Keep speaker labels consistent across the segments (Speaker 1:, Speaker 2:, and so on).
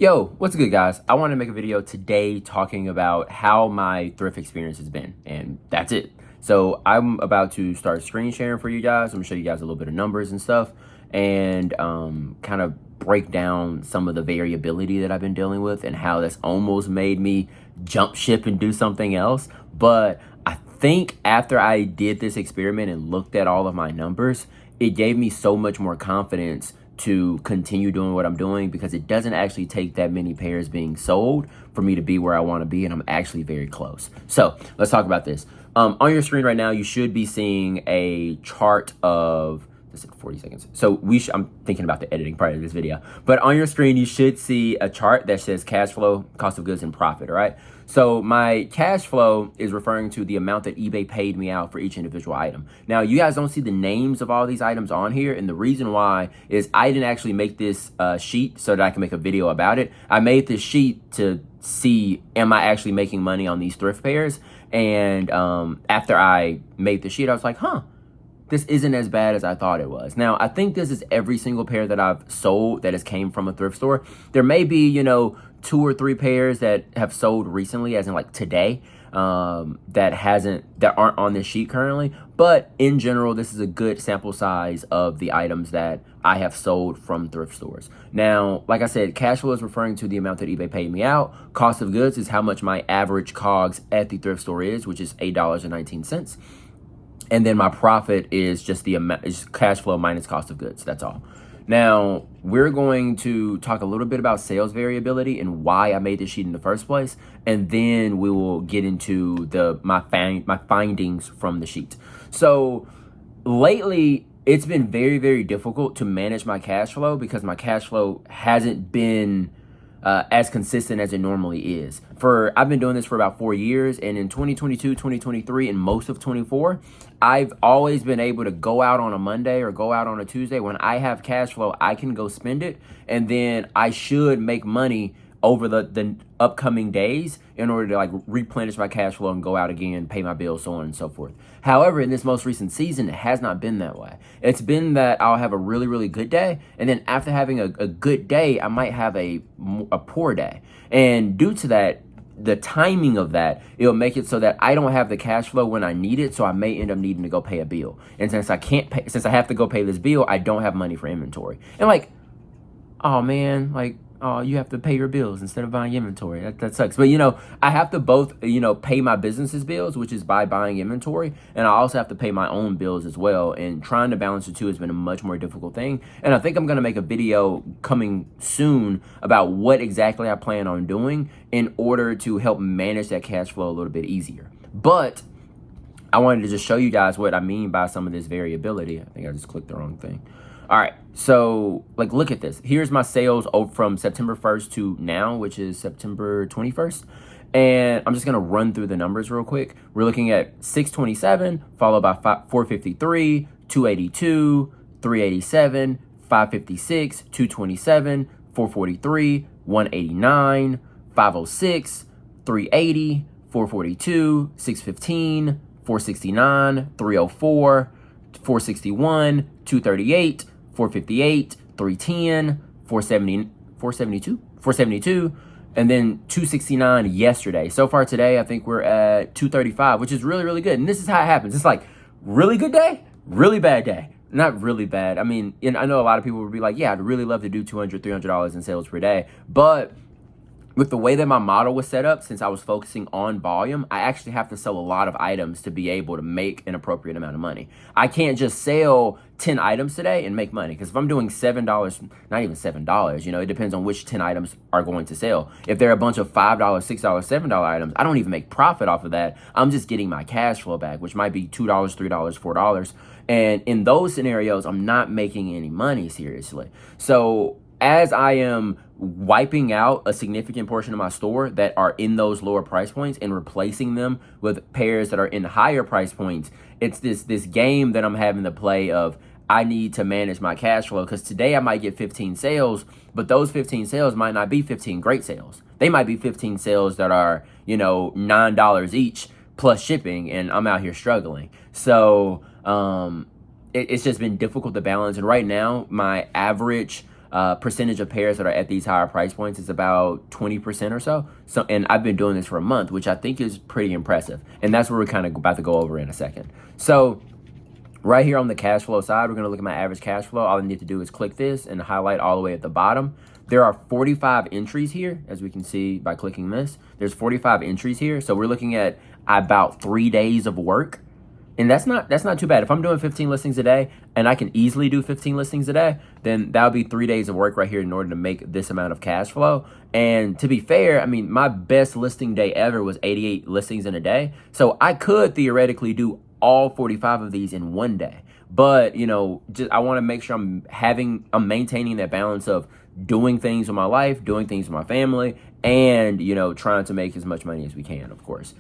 Speaker 1: Yo, what's good, guys? I want to make a video today talking about how my thrift experience has been, and that's it. So I'm about to start screen sharing for you guys. I'm gonna show you guys a little bit of numbers and stuff, and kind of break down some of the variability that I've been dealing with and how that's almost made me jump ship and do something else. But I think after I did this experiment and looked at all of my numbers, it gave me so much more confidence to continue doing what I'm doing, because it doesn't actually take that many pairs being sold for me to be where I want to be, and I'm actually very close. So let's talk about this. On your screen right now, you should be seeing a chart of, this is 40 seconds. So I'm thinking about the editing part of this video, but on your screen, you should see a chart that says cash flow, cost of goods, and profit, all right? So my cash flow is referring to the amount that eBay paid me out for each individual item. Now, you guys don't see the names of all these items on here, and the reason why is I didn't actually make this sheet so that I can make a video about it. I made this sheet to see, am I actually making money on these thrift pairs? And after I made the sheet, I was like, this isn't as bad as I thought it was. Now, I think this is every single pair that I've sold that has came from a thrift store. There may be, 2 or 3 pairs that have sold recently, as in like today, that aren't on this sheet currently. But in general, this is a good sample size of the items that I have sold from thrift stores. Now, like I said, cash flow is referring to the amount that eBay paid me out. Cost of goods is how much my average COGS at the thrift store is, which is $8.19. And then my profit is just the amount, is cash flow minus cost of goods. That's all. Now, we're going to talk a little bit about sales variability and why I made this sheet in the first place. And then we will get into my findings from the sheet. So lately, it's been very, very difficult to manage my cash flow because my cash flow hasn't been as consistent as it normally is. I've been doing this for about 4 years, and in 2022, 2023, and most of 24, I've always been able to go out on a Monday or go out on a Tuesday. When I have cash flow, I can go spend it, and then I should make money over the upcoming days in order to like replenish my cash flow and go out again, pay my bills, so on and so forth. However, in this most recent season, it has not been that way. It's been that I'll have a really, really good day, and then after having a good day, I might have a poor day. And due to that, the timing of that, it'll make it so that I don't have the cash flow when I need it, so I may end up needing to go pay a bill. And since I have to go pay this bill, I don't have money for inventory. And like, oh man, like, oh, you have to pay your bills instead of buying inventory. That sucks. But, I have to both, pay my business's bills, which is by buying inventory. And I also have to pay my own bills as well. And trying to balance the two has been a much more difficult thing. And I think I'm going to make a video coming soon about what exactly I plan on doing in order to help manage that cash flow a little bit easier. But I wanted to just show you guys what I mean by some of this variability. I think I just clicked the wrong thing. All right, so like, look at this. Here's my sales from September 1st to now, which is September 21st. And I'm just gonna run through the numbers real quick. We're looking at 627, followed by 453, 282, 387, 556, 227, 443, 189, 506, 380, 442, 615, 469, 304, 461, 238, 458, 310, 472, and then 269 yesterday. So far today, I think we're at 235, which is really, really good. And this is how it happens. It's like really good day, really bad day. Not really bad. I mean, I know a lot of people would be like, yeah, I'd really love to do $200, $300 in sales per day. But with the way that my model was set up, since I was focusing on volume, I actually have to sell a lot of items to be able to make an appropriate amount of money. I can't just sell 10 items today and make money, because if I'm doing $7, not even $7, it depends on which 10 items are going to sell. If they're a bunch of $5, $6, $7 items, I don't even make profit off of that. I'm just getting my cash flow back, which might be $2, $3, $4. And in those scenarios, I'm not making any money, seriously. So as I am wiping out a significant portion of my store that are in those lower price points and replacing them with pairs that are in higher price points, it's this game that I'm having to play of, I need to manage my cash flow, because today I might get 15 sales, but those 15 sales might not be 15 great sales. They might be 15 sales that are, $9 each plus shipping, and I'm out here struggling. So it's just been difficult to balance. And right now, my average percentage of pairs that are at these higher price points is about 20% or so. So, and I've been doing this for a month, which I think is pretty impressive. And that's what we're kind of about to go over in a second. So right here on the cash flow side, we're going to look at my average cash flow. All I need to do is click this and highlight all the way at the bottom. There are 45 entries here, as we can see by clicking this. There's 45 entries here. So we're looking at about 3 days of work. And that's not too bad. If I'm doing 15 listings a day and I can easily do 15 listings a day, then that would be 3 days of work right here in order to make this amount of cash flow. And to be fair, I mean, my best listing day ever was 88 listings in a day. So I could theoretically do all 45 of these in one day. But, you know, just I want to make sure I'm maintaining that balance of doing things with my life, doing things with my family, and, you know, trying to make as much money as we can, of course.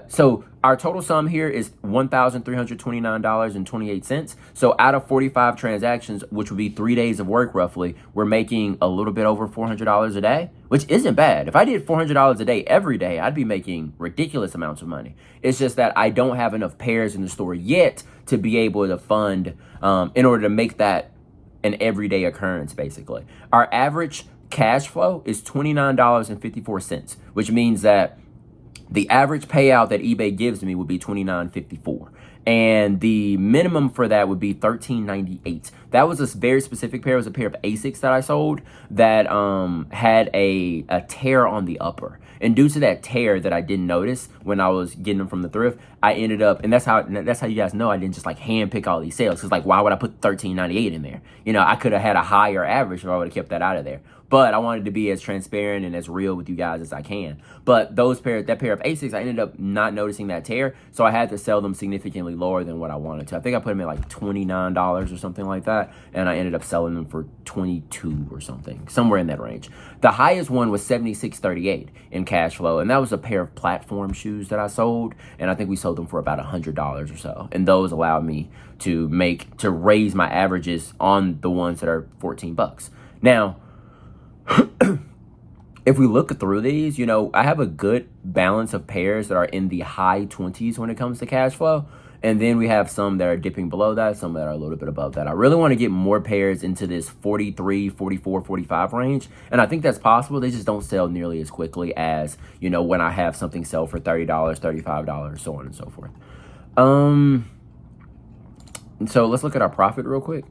Speaker 1: So our total sum here is $1,329.28. So out of 45 transactions, which would be 3 days of work roughly, we're making a little bit over $400 a day, which isn't bad. If I did $400 a day every day, I'd be making ridiculous amounts of money. It's just that I don't have enough pairs in the store yet to be able to fund, in order to make that an everyday occurrence, basically. Our average cash flow is $29.54, which means that the average payout that eBay gives me would be $29.54. And the minimum for that would be $13.98. That was a very specific pair. It was a pair of Asics that I sold that had a tear on the upper. And due to that tear that I didn't notice when I was getting them from the thrift, I ended up, and that's how you guys know I didn't just like hand pick all these sales. Cause like, why would I put $13.98 in there? You know, I could have had a higher average if I would have kept that out of there. But I wanted to be as transparent and as real with you guys as I can. But that pair of Asics, I ended up not noticing that tear, so I had to sell them significantly lower than what I wanted to. I think I put them at like $29 or something like that, and I ended up selling them for $22 or something, somewhere in that range. The highest one was $76.38 in cash flow, and that was a pair of platform shoes that I sold, and I think we sold them for about $100 or so. And those allowed me to raise my averages on the ones that are $14. Now, if we look through these, you know, I have a good balance of pairs that are in the high 20s when it comes to cash flow. And then we have some that are dipping below that, some that are a little bit above that. I really want to get more pairs into this 43, 44, 45 range. And I think that's possible. They just don't sell nearly as quickly as, you know, when I have something sell for $30, $35, so on and so forth. So let's look at our profit real quick.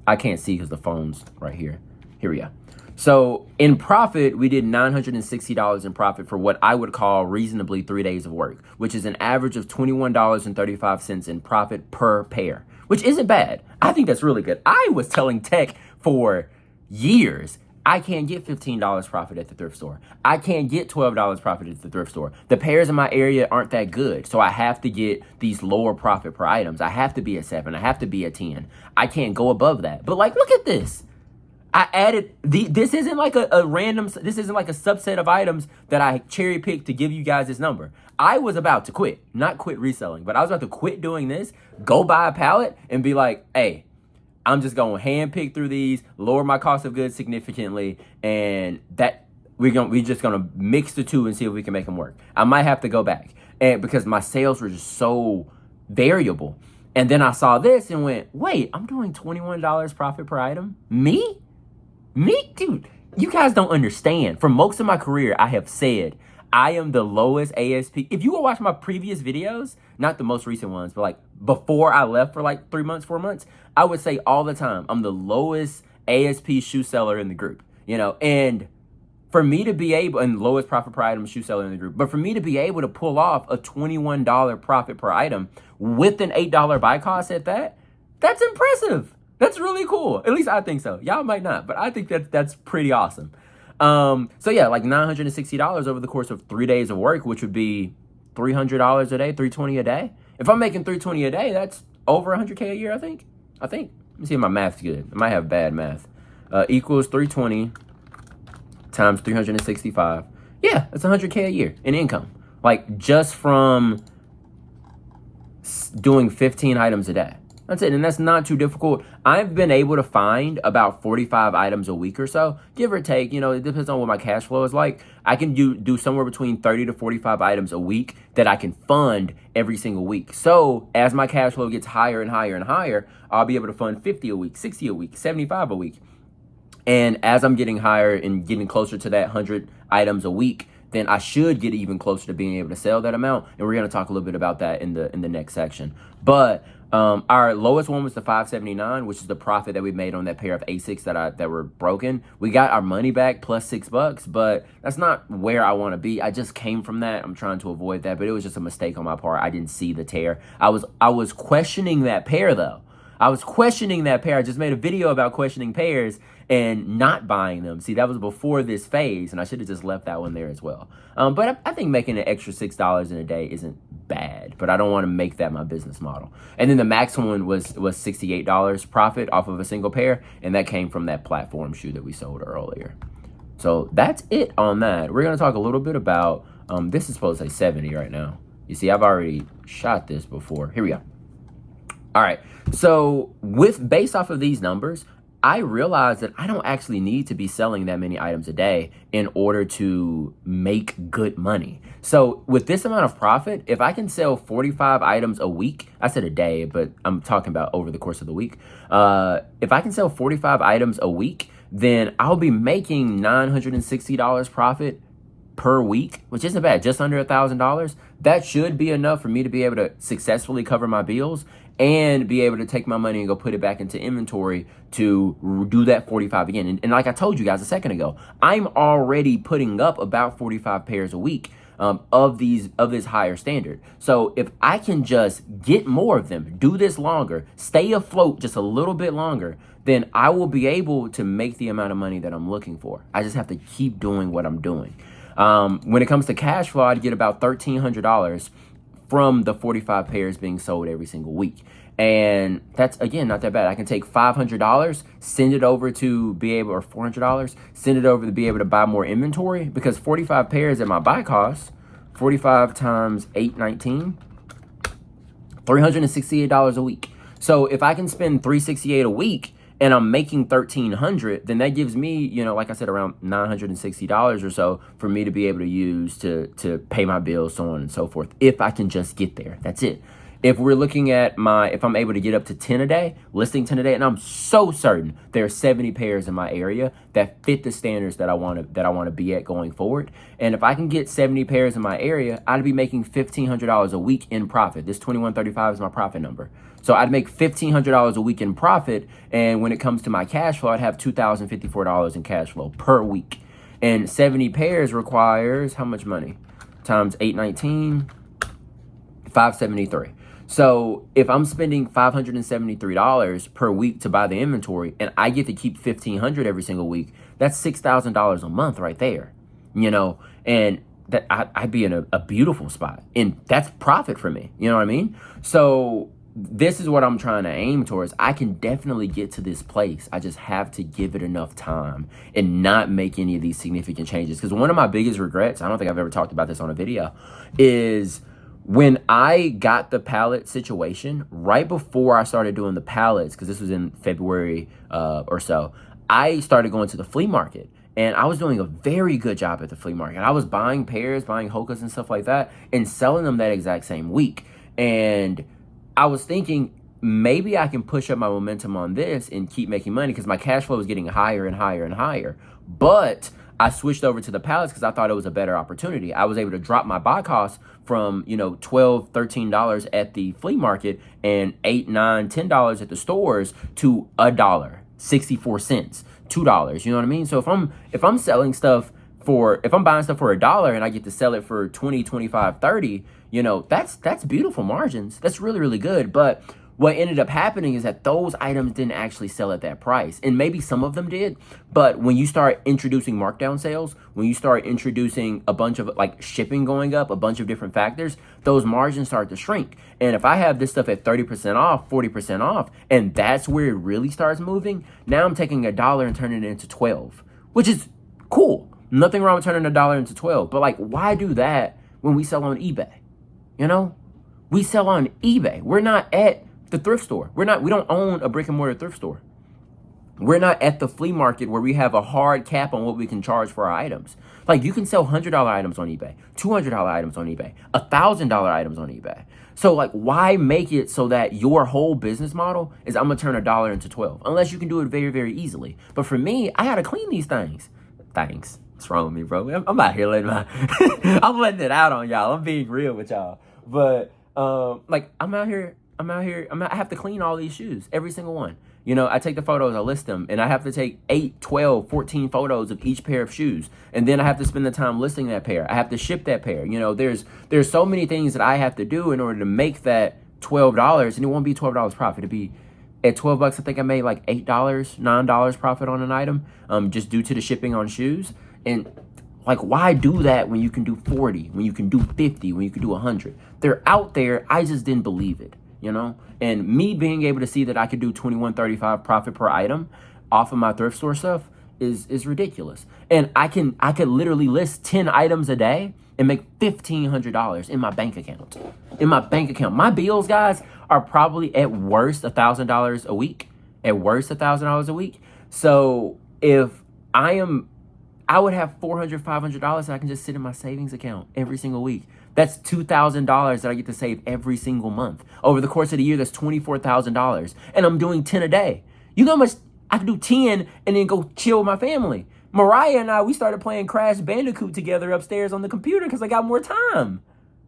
Speaker 1: I can't see because the phone's right here. Here we go. So in profit, we did $960 in profit for what I would call reasonably 3 days of work, which is an average of $21.35 in profit per pair, which isn't bad. I think that's really good. I was telling tech for years, I can't get $15 profit at the thrift store. I can't get $12 profit at the thrift store. The pairs in my area aren't that good, so I have to get these lower profit per items. I have to be at 7. I have to be at 10. I can't go above that. But like, look at this. I added this isn't like a random, this isn't like a subset of items that I cherry picked to give you guys this number. I was about to quit, not quit reselling, but I was about to quit doing this, go buy a pallet and be like, hey, I'm just going to hand pick through these, lower my cost of goods significantly, and that we're just going to mix the two and see if we can make them work. I might have to go back, and because my sales were just so variable. And then I saw this and went, wait, I'm doing $21 profit per item? Me, dude, you guys don't understand. For most of my career, I have said I am the lowest ASP. If you go watch my previous videos, not the most recent ones, but like before I left for like 3 months, 4 months, I would say all the time, I'm the lowest ASP shoe seller in the group, you know, and for me to be able, and lowest profit per item shoe seller in the group, but for me to be able to pull off a $21 profit per item with an $8 buy cost at that, that's impressive. That's really cool. At least I think so. Y'all might not, but I think that's pretty awesome. So yeah, like $960 over the course of 3 days of work, which would be $300 a day, $320 a day. If I'm making $320 a day, that's over $100K a year, I think. Let me see if my math's good. I might have bad math. Equals 320 times 365. Yeah, that's $100K a year in income. Like just from doing 15 items a day. That's it, and that's not too difficult. I've been able to find about 45 items a week or so, give or take. You know, it depends on what my cash flow is like. I can do somewhere between 30 to 45 items a week that I can fund every single week. So as my cash flow gets higher and higher and higher, I'll be able to fund 50 a week, 60 a week, 75 a week. And as I'm getting higher and getting closer to that 100 items a week, then I should get even closer to being able to sell that amount. And we're going to talk a little bit about that in the next section. But our lowest one was the 579, which is the profit that we made on that pair of Asics that were broken. We got our money back plus $6, but that's not where I want to be. I just came from that. I'm trying to avoid that, but it was just a mistake on my part. I didn't see the tear. I was questioning that pair though. I was questioning that pair. I just made a video about questioning pairs and not buying them. See, that was before this phase, and I should have just left that one there as well. But I think making an extra $6 in a day isn't bad, but I don't want to make that my business model. And then the max one was $68 profit off of a single pair, and that came from that platform shoe that we sold earlier. So that's it on that. We're going to talk a little bit about, this is supposed to say 70 right now. You see, I've already shot this before. Here we go. All right, so based off of these numbers, I realized that I don't actually need to be selling that many items a day in order to make good money. So with this amount of profit, if I can sell 45 items a week, I said a day, but I'm talking about over the course of the week. If I can sell 45 items a week, then I'll be making $960 profit per week, which isn't bad, just under $1,000. That should be enough for me to be able to successfully cover my bills and be able to take my money and go put it back into inventory to do that 45 again. And like I told you guys a second ago, I'm already putting up about 45 pairs a week of this higher standard. So if I can just get more of them, do this longer, stay afloat just a little bit longer, then I will be able to make the amount of money that I'm looking for. I just have to keep doing what I'm doing. When it comes to cash flow, I'd get about $1,300 from the 45 pairs being sold every single week. And that's, again, not that bad. I can take $500, send it over to be able, or $400, send it over to be able to buy more inventory, because 45 pairs at my buy cost, 45 times 819, $368 a week. So if I can spend $368 a week and I'm making $1,300, then that gives me, like I said, around $960 or so for me to be able to use to pay my bills, so on and so forth. If I can just get there, that's it. If we're looking at if I'm able to get up to 10 a day, listing 10 a day, and I'm so certain there are 70 pairs in my area that fit the standards that I want to be at going forward. And if I can get 70 pairs in my area, I'd be making $1,500 a week in profit. This 2135 is my profit number. So I'd make $1,500 a week in profit, and when it comes to my cash flow, I'd have $2,054 in cash flow per week. And 70 pairs requires how much money? Times 819, 573. So if I'm spending $573 per week to buy the inventory, and I get to keep $1,500 every single week, that's $6,000 a month right there, and that I'd be in a beautiful spot, and that's profit for me. You know what I mean? So this is what I'm trying to aim towards. I can definitely get to this place. I just have to give it enough time and not make any of these significant changes. Because one of my biggest regrets, I don't think I've ever talked about this on a video, is when I got the pallet situation, right before I started doing the pallets, because this was in February or so, I started going to the flea market. And I was doing a very good job at the flea market. I was buying pairs, buying hokas and stuff like that, and selling them that exact same week. And I was thinking, maybe I can push up my momentum on this and keep making money, because my cash flow was getting higher and higher and higher. But I switched over to the pallets because I thought it was a better opportunity. I was able to drop my buy costs from, $12, $13 at the flea market and $8, $9, $10 at the stores to $1, 64 cents, $2. You know what I mean? So if I'm selling stuff if I'm buying stuff for $1 and I get to sell it for 20, 25, 30, that's beautiful margins. That's really, really good. But what ended up happening is that those items didn't actually sell at that price. And maybe some of them did. But when you start introducing markdown sales, when you start introducing a bunch of shipping going up, a bunch of different factors, those margins start to shrink. And if I have this stuff at 30% off, 40% off, and that's where it really starts moving, now I'm taking $1 and turning it into 12, which is cool. Nothing wrong with turning $1 into 12. But why do that when we sell on eBay? We sell on eBay. We're not at the thrift store. We don't own a brick and mortar thrift store. We're not at the flea market where we have a hard cap on what we can charge for our items. Like, you can sell $100 items on eBay, $200 items on eBay, $1,000 items on eBay. So, like, why make it so that your whole business model is I'm gonna turn $1 into 12, unless you can do it very, very easily. But for me, I gotta clean these things. What's wrong with me, bro? I'm out here letting I'm letting it out on y'all. I'm being real with y'all. But like, I have to clean all these shoes, every single one. You know, I take the photos, I list them, and I have to take 8, 12, 14 photos of each pair of shoes. And then I have to spend the time listing that pair. I have to ship that pair. You know, there's so many things that I have to do in order to make that $12. And it won't be $12 profit. It'd be at $12, I think I made like $8, $9 profit on an item, just due to the shipping on shoes. And like, why do that when you can do 40, when you can do 50, when you can do 100? They're out there. I just didn't believe it, you know? And me being able to see that I could do $21.35 profit per item off of my thrift store stuff is ridiculous. And I could literally list 10 items a day and make $1,500 in my bank account. My bills, guys, are probably at worst $1,000 a week. $1,000 a week. So if I would have $400, $500 that I can just sit in my savings account every single week. That's $2,000 that I get to save every single month. Over the course of the year, that's $24,000. And I'm doing 10 a day. You know how much I can do 10 and then go chill with my family. Mariah and I, we started playing Crash Bandicoot together upstairs on the computer because I got more time.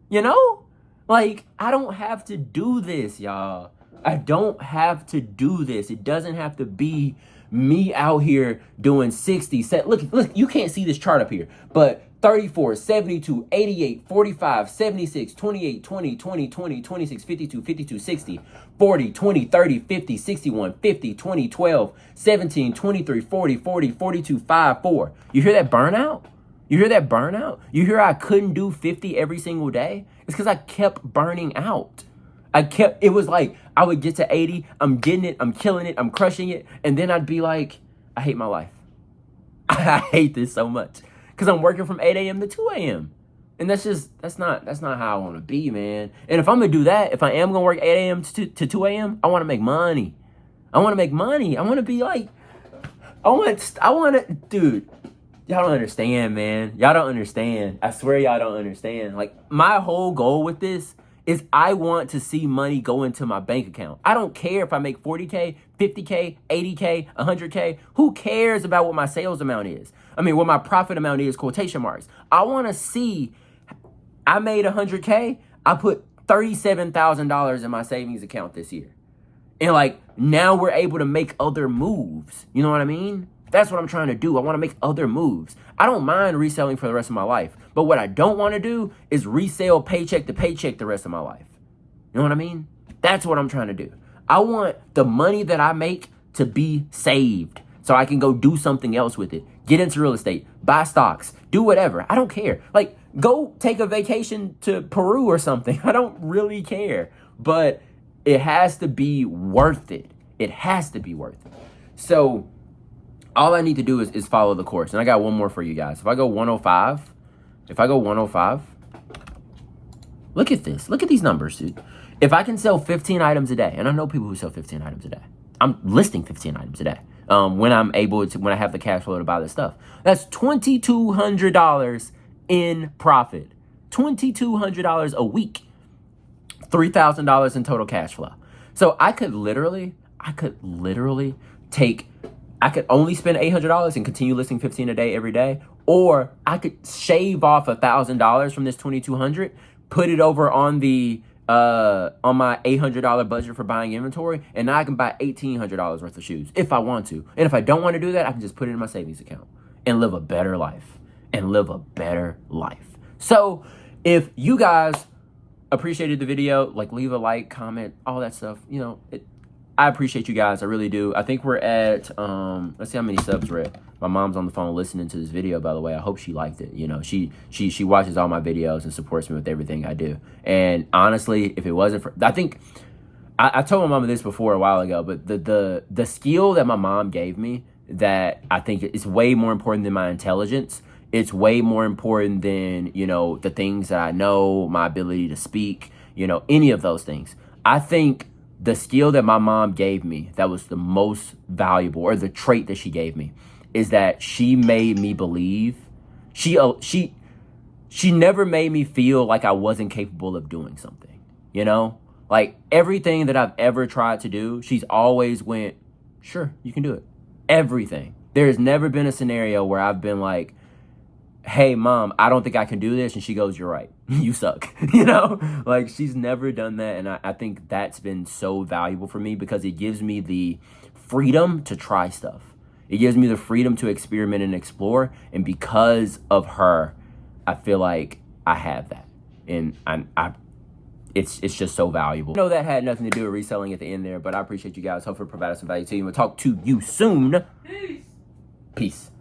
Speaker 1: You know? Like, I don't have to do this, y'all. I don't have to do this. It doesn't have to be me out here doing 60. Look, you can't see this chart up here, but 34, 72, 88, 45, 76, 28, 20, 20, 20, 26, 52, 52, 60, 40, 20, 30, 50, 61, 50, 20, 12, 17, 23, 40, 40, 42, 5, 4. You hear that burnout? You hear I couldn't do 50 every single day? It's because I kept burning out. It was like, I would get to 80, I'm getting it, I'm killing it, I'm crushing it, and then I'd be like, I hate my life. I hate this so much. Because I'm working from 8 a.m. to 2 a.m. And that's not how I want to be, man. And if I'm going to do that, if I am going to work 8 a.m. to 2 a.m., I want to make money. I want to be like, dude, y'all don't understand, man. Y'all don't understand. I swear y'all don't understand. Like, my whole goal with this is I want to see money go into my bank account. I don't care if I make 40K, 50K, 80K, 100K. Who cares about what my sales amount is? I mean, what my profit amount is, quotation marks. I want to see, I made 100K. I put $37,000 in my savings account this year. And like, now we're able to make other moves. You know what I mean? That's what I'm trying to do. I want to make other moves. I don't mind reselling for the rest of my life. But what I don't want to do is resell paycheck to paycheck the rest of my life. You know what I mean? That's what I'm trying to do. I want the money that I make to be saved so I can go do something else with it. Get into real estate, buy stocks, do whatever. I don't care. Like, go take a vacation to Peru or something. I don't really care. But it has to be worth it. It has to be worth it. So all I need to do is follow the course. And I got one more for you guys. If I go 105, look at this. Look at these numbers, dude. If I can sell 15 items a day, and I know people who sell 15 items a day. I'm listing 15 items a day. When I have the cash flow to buy this stuff. That's $2,200 in profit. $2,200 a week. $3,000 in total cash flow. So I could literally I could only spend $800 and continue listing 15 a day every day, or I could shave off $1,000 from this $2,200, put it over on on my $800 budget for buying inventory, and now I can buy $1,800 worth of shoes if I want to. And if I don't want to do that, I can just put it in my savings account and live a better life. So if you guys appreciated the video, like, leave a like, comment, all that stuff. You know, I appreciate you guys. I really do. I think we're at, let's see how many subs we're at. My mom's on the phone listening to this video, by the way. I hope she liked it. You know, she watches all my videos and supports me with everything I do. And honestly, if it wasn't for, I think, I told my mama this before a while ago, but the skill that my mom gave me, that I think is way more important than my intelligence. It's way more important than, you know, the things that I know, my ability to speak, you know, any of those things. I think the skill that my mom gave me that was the most valuable, or the trait that she gave me, is that she made me believe. She never made me feel like I wasn't capable of doing something, you know? Like, everything that I've ever tried to do, she's always went, sure, you can do it. Everything. There's never been a scenario where I've been like, hey, mom, I don't think I can do this. And she goes, you're right. You suck. You know, like, she's never done that. And I think that's been so valuable for me, because it gives me the freedom to try stuff. It gives me the freedom to experiment and explore. And because of her, I feel like I have that. And it's just so valuable. I know that had nothing to do with reselling at the end there, but I appreciate you guys. Hopefully it provided some value to you. We'll talk to you soon. Peace.